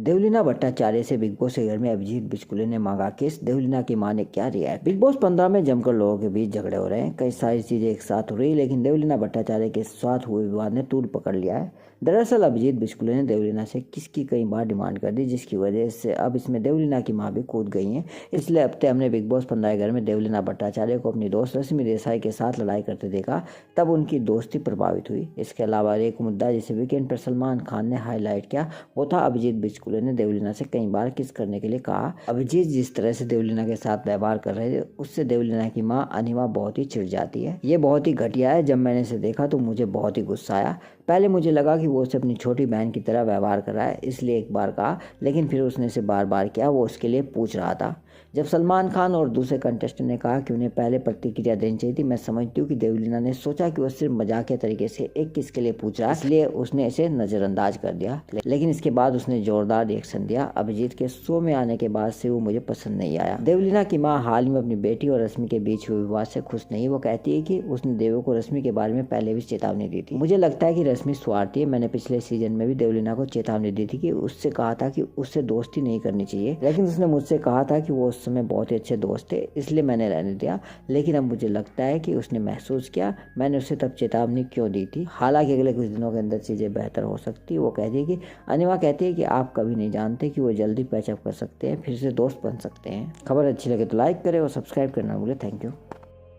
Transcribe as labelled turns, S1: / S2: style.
S1: देवलीना भट्टाचार्य से big boss के घर में अभिजीत बिचकुले ने मांगा केस। देवलीना की मां ने क्या रिएक्ट। बिग बॉस 15 में जमकर लोगों के बीच झगड़े हो रहे हैं, कई सारी चीजें एक साथ हो रही है, लेकिन देवलीना भट्टाचार्य के साथ हुए विवाद ने तूल पकड़ लिया है। दरअसल अभिजीत बिचकुले ने देवलीना से किसकी कई बार डिमांड कर दी, जिसकी वजह से अब इसमें देवलीना की मां भी कूद गई है। इसलिए हफ्ते हमने बिग बॉस 15 घर में देवलीना भट्टाचार्य को अपनी दोस्त रश्मि देसाई के साथ लड़ाई करते देखा, तब उनकी दोस्ती प्रभावित हुई। इसके अलावा एक मुद्दा जिसे वीकेंड पर सलमान खान ने हाईलाइट किया, वो था अभिजीत बिचकुले ने देवलीना से कई बार किस करने के लिए कहा। अभिजीत जिस तरह से देवलीना के साथ व्यवहार कर रहे थे, उससे देवलीना की मां अनिमा बहुत ही चिढ़ जाती है। ये बहुत ही घटिया है। जब मैंने इसे देखा तो मुझे बहुत ही गुस्सा आया। पहले मुझे लगा कि वो उसे अपनी छोटी बहन की तरह व्यवहार कर रहा है, इसलिए एक बार कहा, लेकिन फिर उसने इसे बार बार किया। वो उसके लिए पूछ रहा था। जब सलमान खान और दूसरे कंटेस्टेंट ने कहा कि उन्हें पहले प्रतिक्रिया देनी चाहिए थी, मैं समझती हूँ कि देवलीना ने सोचा कि वो सिर्फ मजाकिया तरीके से एक किस के लिए पूछ रहा है, इसलिए उसने इसे नजरअंदाज कर दिया। लेकिन इसके बाद उसने जोरदार रिएक्शन दिया। अभिजीत के शो में आने के बाद से वो मुझे पसंद नहीं आया। देवलीना की मां हाल में अपनी बेटी और रश्मि के बीच हुए विवाद से खुश नहीं। वो कहती है कि उसने देवो को रश्मि के बारे में पहले भी चेतावनी दी थी। मुझे लगता है कि रश्मि स्वार्थी है। मैंने पिछले सीजन में भी देवलीना को चेतावनी दी थी कि उससे कहा था कि उससे दोस्ती नहीं करनी चाहिए, लेकिन उसने मुझसे कहा था कि वो उस समय बहुत ही अच्छे दोस्त थे, इसलिए मैंने रहने दिया। लेकिन अब मुझे लगता है कि उसने महसूस किया मैंने उसे तब चेतावनी क्यों दी थी। हालांकि अगले कुछ दिनों के अंदर चीजें बेहतर हो सकती है। वो कहती है कि अनिमा कहती है कि आप कभी नहीं जानते कि वो जल्दी पैचअप कर सकते हैं, फिर से दोस्त बन सकते हैं। खबर अच्छी लगे तो लाइक करें और सब्सक्राइब करना भूलें। Thank you.